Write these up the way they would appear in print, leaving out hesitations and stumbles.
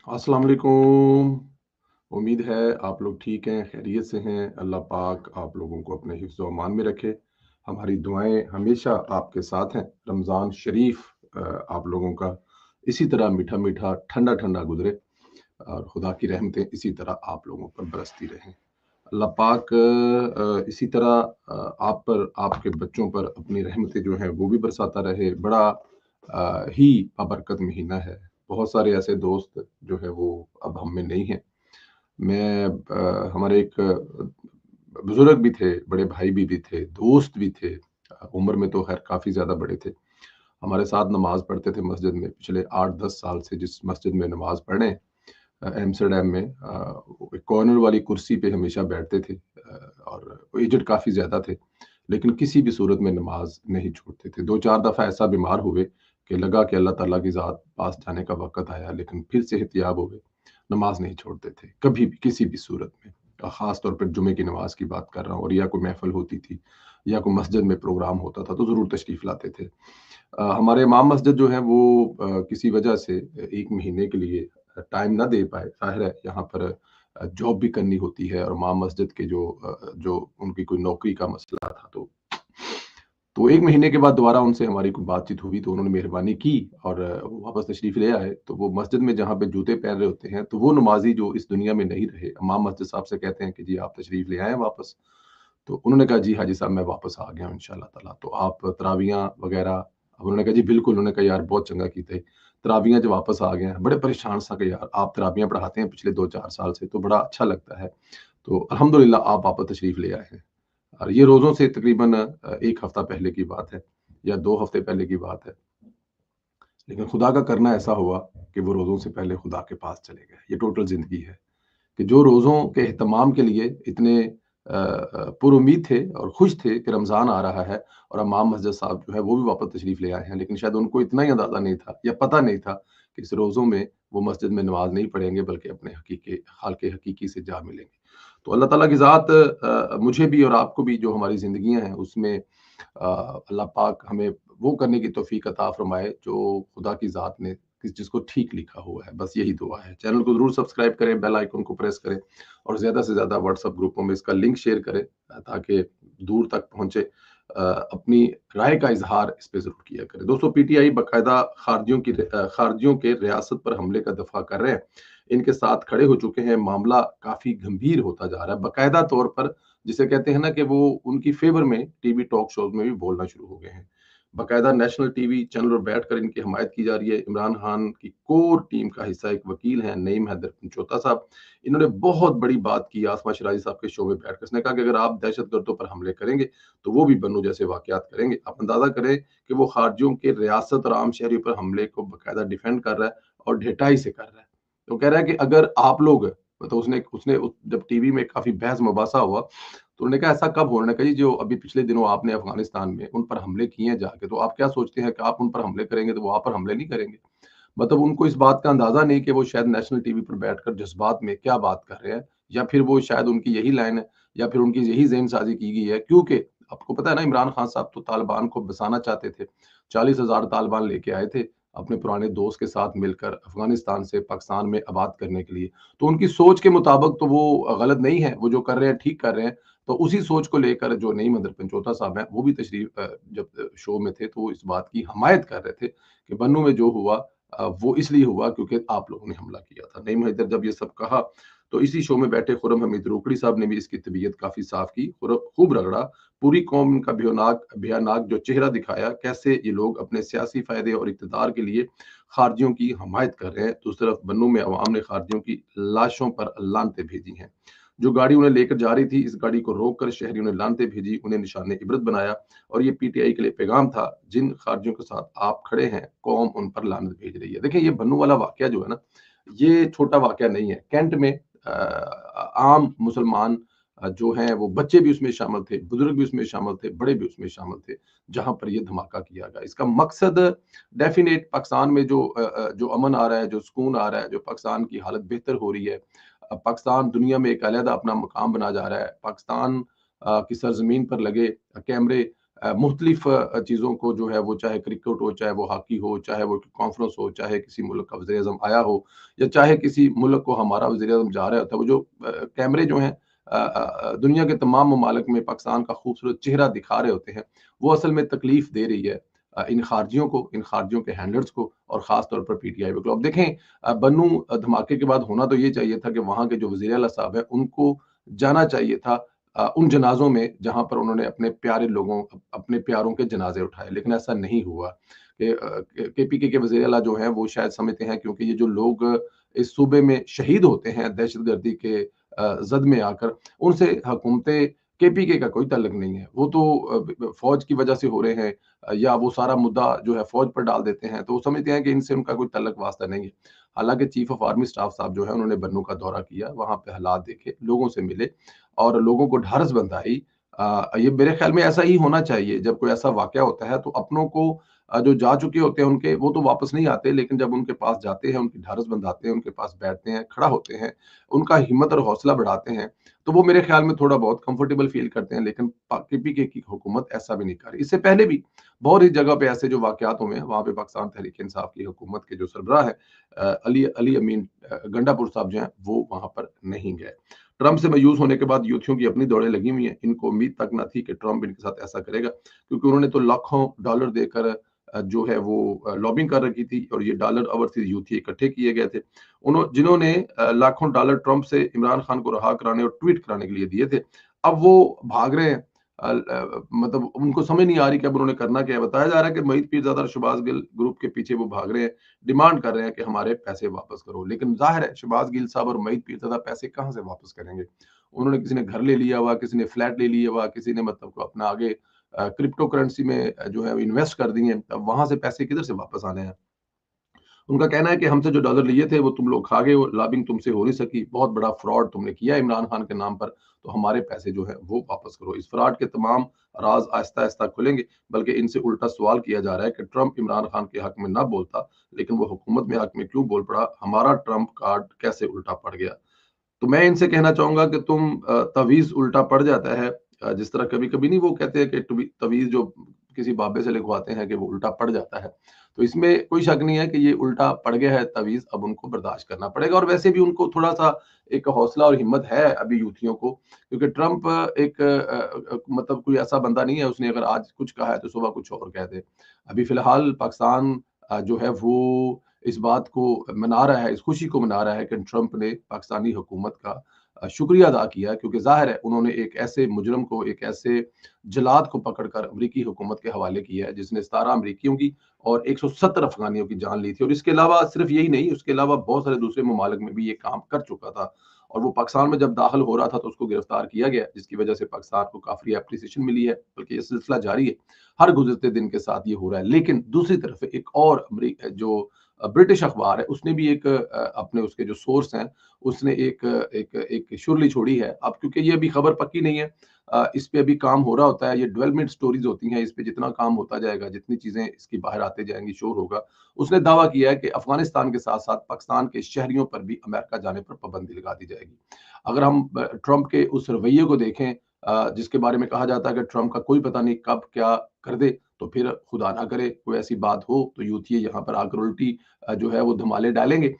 अस्सलाम वालेकुम। उम्मीद है आप लोग ठीक हैं, खैरियत से हैं। अल्लाह पाक आप लोगों को अपने हिफ्ज़ व अमान में रखे। हमारी दुआएँ हमेशा आपके साथ हैं। रमज़ान शरीफ आप लोगों का इसी तरह मीठा-मीठा, ठंडा-ठंडा गुज़रे और खुदा की रहमतें इसी तरह आप लोगों पर बरसती रहें। अल्लाह पाक इसी तरह आप पर, आपके बच्चों पर अपनी रहमतें जो हैं वो भी बरसाता रहे। बड़ा ही बाबरकत महीना है। बहुत सारे ऐसे दोस्त जो है वो अब हम में नहीं हैं। मैं हमारे एक बुज़ुर्ग भी थे, बड़े भाई भी थे, दोस्त भी थे। उम्र में तो ख़ैर काफ़ी ज़्यादा बड़े थे। हमारे साथ नमाज़ पढ़ते थे मस्जिद में पिछले 8-10 साल से जिस मस्जिद में नमाज़ पढ़े एम्स्टर्डम में एक कॉर्नर वाली कुर्सी पे हमेशा बैठते थे और एजेड काफ़ी ज़्यादा थे, लेकिन किसी भी सूरत में नमाज़ नहीं छोड़ते थे। 2-4 दफ़ा ऐसा बीमार हुए कि लगा कि अल्लाह ताला की ज़ात पास जाने का वक़्त आया, लेकिन फिर सेहतयाब हो गए। नमाज़ नहीं छोड़ते थे, कभी भी, किसी भी सूरत में। ख़ास तौर पे जुमे की नमाज़ की बात कर रहा हूँ और या कोई महफ़िल होती थी या कोई मस्जिद में प्रोग्राम होता था, तो ज़रूर तशरीफ़ लाते थे। हमारे इमाम मस्जिद जो है वो किसी वजह से 1 महीने के लिए टाइम ना दे पाए। ज़ाहिर है यहाँ पर जॉब भी करनी होती है और इमाम मस्जिद के जो उनकी कोई नौकरी का मसला था तो 1 महीने के बाद दोबारा उनसे हमारी कोई बातचीत हुई तो उन्होंने मेहरबानी की और वो वापस तशरीफ़ ले आए। तो वो मस्जिद में जहाँ पे जूते पहन रहे होते हैं, तो वो नमाज़ी जो इस दुनिया में नहीं रहे, इमाम मस्जिद साहब से कहते हैं कि जी आप तशरीफ़ ले आए हैं वापस? तो उन्होंने कहा, "जी, हाजी साहब मैं वापस आ गया हूँ इंशाअल्लाह ताला।" तो आप तरावियाँ वग़ैरह अब उन्होंने कहा, "जी, बिल्कुल।" उन्होंने कहा, "यार बहुत चंगा कीता है। तरावियाँ जो वापस आ गए हैं।" बड़े परेशान सा कि यार आप तरावियाँ पढ़ाते हैं पिछले 2-4 साल से तो बड़ा अच्छा लगता है। तो अल्हम्दुलिल्लाह आप वापस तशरीफ़ ले आए हैं। और ये रोज़ों से तकरीबन 1 हफ़्ता पहले की बात है या 2 हफ़्ते पहले की बात है। लेकिन खुदा का करना ऐसा हुआ कि वो रोज़ों से पहले खुदा के पास चले गए। ये टोटल ज़िंदगी है। कि जो रोज़ों के एहतमाम के लिए इतने पुरुम्मीद थे और खुश थे कि रमज़ान आ रहा है और इमाम मस्जिद साहब जो है वो भी वापस तशरीफ़ ले आए हैं। लेकिन शायद उनको इतना ही अंदाज़ा नहीं था या पता नहीं था कि इस रोज़ों में वो मस्जिद में नमाज़ नहीं पढ़ेंगे बल्कि अपने हकीके खालिक़ हकीकी से जा मिलेंगे। तो अल्लाह ताला की ज़ात मुझे भी और आपको भी जो हमारी ज़िंदगियाँ हैं उसमें अल्लाह पाक हमें वो करने की तौफ़ीक अता फ़रमाए जो खुदा की ज़ात ने जिसको ठीक लिखा हुआ है। बस यही दुआ है। चैनल को ज़रूर सब्सक्राइब करें, बेल आइकन को प्रेस करें और ज़्यादा से ज़्यादा व्हाट्सएप ग्रुपों में इसका लिंक शेयर करें ताकि दूर तक पहुँचे। अपनी राय का इज़हार इस पे ज़रूर किया करें। दोस्तों पीटीआई बाकायदा खारजियों के रियासत पर हमले का दफ़ा कर रहे हैं। इनके साथ खड़े हो चुके हैं, मामला काफ़ी गंभीर होता जा रहा है। बाकायदा तौर पर जिसे कहते हैं ना कि वो उनकी फ़ेवर में टीवी टॉक शोज़ में भी बोलना शुरू हो गए हैं। बाकायदा नेशनल टीवी चैनल पर बैठकर इनकी हमायत की जा रही है। इमरान खान की कोर टीम का हिस्सा एक वकील हैं, नईम हैदर पंचोता साहब। इन्होंने बहुत बड़ी बात की आसमा शिराज़ी साहब के शो में बैठकर। उसने कहा कि अगर आप दहशतगर्दों पर हमले करेंगे, तो वो भी बन्नू जैसे वाक़यात करेंगे। आप अंदाज़ा करें कि वो खारजियों के रियासत और आम शहरियों पर हमले को बाकायदा डिफेंड कर रहा है और ढिठाई से कर रहा है। तो कह रहा है कि अगर आप लोग तो उसने उसने जब टीवी में काफ़ी बहस-मुबासा हुआ, तो उन्होंने कहा ऐसा कब हुआ? उन्होंने कहा जी जो अभी पिछले दिनों आपने अफ़गानिस्तान में उन पर हमले किए हैं जाके, तो आप क्या सोचते हैं कि आप उन पर हमले करेंगे तो वो आप पर हमले नहीं करेंगे? मतलब उनको इस बात का अंदाज़ा नहीं कि वो शायद नेशनल टीवी पर बैठकर जज़्बात में क्या बात कर रहे हैं या फिर वो शायद उनकी यही लाइन है या फिर उनकी यही ज़हनसाज़ी की गई है क्योंकि आपको पता है ना इमरान खान साहब तो तालिबान को बसाना चाहते थे। 40,000 तालिबान लेके आए थे, अपने पुराने दोस्त के साथ मिलकर अफ़गानिस्तान से पाकिस्तान में आबाद करने के लिए। तो उनकी सोच के मुताबिक तो वो गलत नहीं है, वो जो कर रहे हैं ठीक कर रहे हैं। तो उसी सोच को लेकर जो नईम अदर पंचोता साहब हैं, वो भी जब शो में थे तो वो इस बात की हमायत कर रहे थे कि बन्नू में जो हुआ वो इसलिए हुआ क्योंकि आप लोगों ने हमला किया था। नईम हैदर जब ये सब कहा, तो इसी शो में बैठे खुर्रम हमीद रोकड़ी साहब ने भी इसकी तबीयत काफ़ी साफ़ की, खूब रगड़ा, पूरी कौम का भयानक जो चेहरा दिखाया, कैसे ये लोग अपने सियासी फ़ायदे और इक़्तिदार के लिए खारजियों की हमायत कर रहे हैं। दूसरी तरफ बन्नू में अवाम ने खारजियों की लाशों पर लानतें भेजी हैं। जो गाड़ी उन्हें लेकर जा रही थी, इस गाड़ी को रोककर शहरियों ने लानतें भेजी, उन्हें निशाने इबरत बनाया और ये पीटीआई के लिए पैगाम था, जिन खारजियों के साथ आप खड़े हैं, कौम उन पर लानत भेज रही है। देखिए ये बन्नू वाला वाक़या जो है ना, ये छोटा वाक़या नहीं है। कैंट में आम मुसलमान जो हैं वो बच्चे भी उसमें शामिल थे, बुज़ुर्ग भी उसमें शामिल थे, बड़े भी उसमें शामिल थे, जहाँ पर ये धमाका किया गया। इसका मकसद डेफ़िनेट पाकिस्तान में जो अमन आ रहा है, जो सुकून आ रहा है, जो पाकिस्तान की हालत बेहतर हो रही है, पाकिस्तान दुनिया में एक अलहदा अपना मकाम बना जा रहा है। पाकिस्तान की सरज़मीन पर लगे कैमरे मुख्तलिफ चीज़ों को जो है वो, चाहे क्रिकेट हो, चाहे वो हॉकी हो, चाहे वो कॉन्फ्रेंस हो, चाहे किसी मुल्क का वज़ीर-ए-आज़म आया हो, या चाहे किसी मुल्क को हमारा वज़ीर-ए-आज़म जा रहा होता है, वो जो कैमरे जो हैं दुनिया के तमाम ममालिक में पाकिस्तान का खूबसूरत चेहरा दिखा रहे होते हैं, वो असल में तकलीफ़ दे रही है इन खारजियों के हैंडलर्स को, और ख़ास तौर पर पीटीआई को। अब देखें, बन्नू धमाके के बाद होना तो ये चाहिए था कि वहाँ के जो वज़ीर आला साहब हैं, उनको जाना चाहिए था उन जनाज़ों में जहाँ पर उन्होंने अपने प्यारे लोगों, अपने प्यारों के जनाज़े उठाए, लेकिन ऐसा नहीं हुआ। केपीके के वज़ीर आला जो हैं वो शायद समझते हैं, क्योंकि ये जो लोग इस सूबे में शहीद होते हैं दहशतगर्दी के ज़द में आकर, उनसे हुकूमतें, केपीके का कोई ताल्लुक नहीं है। वो तो फ़ौज की वजह से हो रहे हैं, या वो सारा मुद्दा जो है फ़ौज पर डाल देते हैं, तो वो समझते हैं कि इनसे उनका कोई ताल्लुक वास्ता नहीं है। हालाँकि चीफ़ ऑफ आर्मी स्टाफ साहब जो है, उन्होंने बन्नू का दौरा किया, वहाँ पे हालात देखे, लोगों से मिले और लोगों को ढाढ़स बंधाई। ये मेरे ख़्याल में ऐसा ही होना चाहिए, जब कोई ऐसा वाक़या होता है तो अपनों को, जो जा चुके होते हैं उनके, वो तो वापस नहीं आते, लेकिन जब उनके पास जाते हैं, उनकी ढाढ़स बंधाते हैं, उनके पास बैठते हैं, खड़ा होते हैं, उनका हिम्मत और हौसला बढ़ाते हैं, तो वो मेरे ख़्याल में थोड़ा बहुत कंफर्टेबल फ़ील करते हैं। लेकिन केपीके की हुकूमत ऐसा भी नहीं कर रही। इससे पहले भी बहुत ही जगह पे ऐसे जो वाक़यात हुए हैं, वहाँ पे पाकिस्तान तहरीक-ए-इंसाफ की हुकूमत के जो सरबराह हैं, अली अली अमीन गंडापुर साहब जो हैं, वो वहाँ पर नहीं गए। ट्रंप से मायूस होने के बाद यूथियों की अपनी दौड़ें लगी हुई हैं। इनको उम्मीद तक ना थी कि ट्रंप इनके साथ ऐसा करेगा, क्योंकि उन्होंने तो लाखों डॉलर देकर जो है वो लॉबिंग कर रखी थी, और ये डॉलर ओवरसीज़ यूथी इकट्ठे किए गए थे। जिन्होंने लाखों डॉलर ट्रंप से इमरान खान को रहा कराने और ट्वीट कराने के लिए दिए थे, अब वो भाग रहे हैं। मतलब उनको समझ नहीं आ रही कि अब उन्होंने करना क्या है। बताया जा रहा है कि मईद पीरज़ादा और शहबाज गिल ग्रुप के पीछे वो भाग रहे हैं, डिमांड कर रहे हैं कि हमारे पैसे वापस करो। लेकिन ज़ाहिर है, शहबाज गिल साहब और मईद पीरज़ादा पैसे कहाँ से वापस करेंगे? उन्होंने, किसी ने घर ले लिया हुआ, किसी ने फ्लैट ले लिया हुआ, किसी ने मतलब को अपना आगे क्रिप्टो करेंसी में जो है इन्वेस्ट कर दिए हैं। अब वहाँ से पैसे किधर से वापस आने हैं? उनका कहना है कि हमसे जो डॉलर लिए थे वो तुम लोग खा गए, वो लॉबिंग तुमसे हो नहीं सकी, बहुत बड़ा फ्रॉड तुमने किया इमरान खान के नाम पर, तो हमारे पैसे जो है वो वापस करो। इस फ्रॉड के तमाम राज आहिस्ता आहिस्ता खुलेंगे। बल्कि इनसे उल्टा सवाल किया जा रहा है कि ट्रंप इमरान खान के हक में ना बोलता, लेकिन वो हुकूमत में हक में क्यों बोल पड़ा, हमारा ट्रंप कार्ड कैसे उल्टा पड़ गया। तो मैं इनसे कहना चाहूँगा कि तुम तवीज़ उल्टा पड़ जाता है, जिस तरह कभी-कभी नहीं वो कहते हैं कि तवीज़ जो किसी बाबे से लिखवाते हैं कि वो उल्टा पड़ जाता है। तो इसमें कोई शक नहीं है कि ये उल्टा पड़ गया है तवीज़, अब उनको बर्दाश्त करना पड़ेगा। और वैसे भी उनको थोड़ा-सा एक हौसला और हिम्मत है अभी यूथियों को, क्योंकि ट्रंप एक मतलब कोई ऐसा बंदा नहीं है, उसने अगर आज कुछ कहा है तो सुबह कुछ और कह दे। अभी फ़िलहाल पाकिस्तान जो है वो इस बात को मना रहा है, इस खुशी को मना रहा है कि ट्रंप ने पाकिस्तानी हुकूमत का शुक्रिया अदा किया, क्योंकि ज़ाहिर है उन्होंने एक ऐसे मुजरिम को, एक ऐसे जल्लाद को पकड़कर अमेरिकी हुकूमत के हवाले किया है, जिसने 17 अमेरिकियों की और 170 अफ़गानियों की जान ली थी। और इसके अलावा सिर्फ यही नहीं, उसके अलावा बहुत सारे दूसरे ममालिक में भी ये काम कर चुका था। और वो पाकिस्तान में जब दाखिल हो रहा था तो उसको गिरफ्तार किया गया, जिसकी वजह से पाकिस्तान को काफ़ी एप्रिसिएशन मिली है, बल्कि ये सिलसिला जारी है। हर गुज़रते दिन के साथ ये हो रहा है। लेकिन दूसरी तरफ एक और जो ब्रिटिश अखबार है, उसने भी एक अपने उसके जो सोर्स हैं, उसने एक सुर्ली छोड़ी है। अब क्योंकि ये अभी खबर पक्की नहीं है, इस पे अभी काम हो रहा होता है, ये डेवलपमेंट स्टोरीज़ होती हैं, इस पे जितना काम होता जाएगा, जितनी चीज़ें इसकी बाहर आते जाएँगी, शोर होगा। उसने दावा किया है कि अफ़गानिस्तान के साथ-साथ पाकिस्तान के शहरियों पर भी अमेरिका जाने पर पाबंदी लगा दी जाएगी। अगर हम ट्रंप के उस रवैये को देखें, जिसके बारे में कहा जाता है कि ट्रंप का कोई पता नहीं कब क्या कर दे, तो फिर खुदा ना करे कोई ऐसी बात हो तो यूथिये यहाँ पर आकर उल्टी जो है वो धमाले डालेंगे।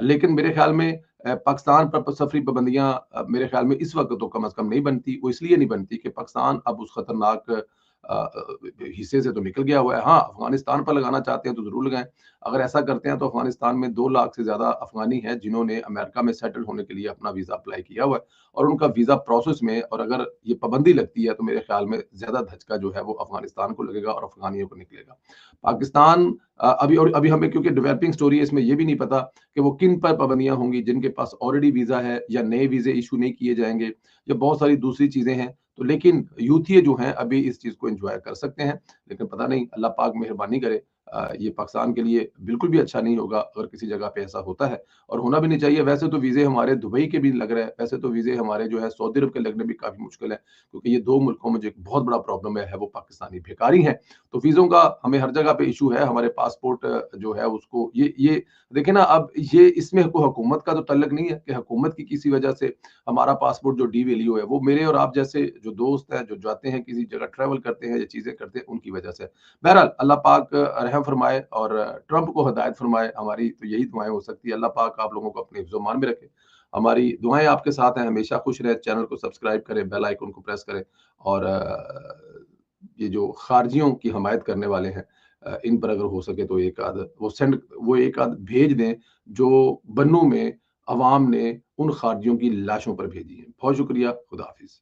लेकिन मेरे ख्याल में पाकिस्तान पर सफरी पाबंदियाँ मेरे ख्याल में इस वक़्त तो कम से कम नहीं बनती। वो इसलिए नहीं बनती कि पाकिस्तान अब उस खतरनाक हिस्से से तो निकल गया हुआ है। हाँ, अफ़गानिस्तान पर लगाना चाहते हैं तो ज़रूर लगाएँ। अगर ऐसा करते हैं तो अफ़गानिस्तान में 2 लाख से ज़्यादा अफ़गानी हैं जिन्होंने अमेरिका में सेटल होने के लिए अपना वीज़ा अप्लाई किया हुआ है, और उनका वीज़ा प्रोसेस में, और अगर ये पाबंदी लगती है तो मेरे ख्याल में ज़्यादा धचका जो है वो अफ़गानिस्तान को लगेगा और अफ़गानियों को निकलेगा। पाकिस्तान अभी हमें, क्योंकि डेवलपिंग स्टोरी है, इसमें ये भी नहीं पता कि वो किन पर पाबंदियाँ होंगी, जिनके पास ऑलरेडी वीज़ा है या नए वीज़े इश्यू नहीं किए जाएँगे, या बहुत सारी दूसरी चीज़ें हैं। तो लेकिन यूथिये जो हैं अभी इस चीज़ को एन्जॉय कर सकते हैं। लेकिन पता नहीं, अल्लाह पाक मेहरबानी करे, یہ پاکستان کے لیے بالکل بھی اچھا نہیں ہوگا اگر کسی جگہ پہ ایسا ہوتا ہے، اور ہونا بھی نہیں چاہیے۔ ویسے تو ویزے ہمارے دبئی کے بھی لگ رہے ہیں، ویسے تو ویزے ہمارے جو ہے سعودی عرب کے لگنے بھی کافی مشکل ہے، کیونکہ یہ دو ملکوں میں جو ایک بہت بڑا پرابلم ہے وہ پاکستانی بھیکاری ہیں۔ تو ویزوں کا ہمیں ہر جگہ پہ ایشو ہے، ہمارے پاسپورٹ جو ہے اس کو یہ دیکھیں نا، اب یہ اس میں کوئی حکومت کا تو تعلق نہیں ہے کہ حکومت کی کسی وجہ سے ہمارا پاسپورٹ جو ڈی ویلیو ہے، وہ میرے اور آپ جیسے جو دوست ہیں جو جاتے ہیں کسی جگہ ٹریول کرتے ہیں یا چیزیں کرتے ہیں ان کی وجہ سے۔ بہرحال اللہ پاک رحم فرمائے اور ٹرمپ کو ہدایت فرمائے، ہماری تو یہی دعائیں ہو سکتی ہے۔ اللہ پاک آپ لوگوں کو اپنے حفظ و امان میں رکھے، ہماری دعائیں آپ کے ساتھ ہیں، ہمیشہ خوش رہے۔ چینل کو سبسکرائب کریں، بیل آئیکن کو پریس کریں، اور یہ جو خارجیوں کی حمایت کرنے والے ہیں ان پر اگر ہو سکے تو ایک آدھ بھیج دیں جو بنوں میں عوام نے ان خارجیوں کی لاشوں پر بھیجی ہیں۔ بہت شکریہ، خدا حافظ۔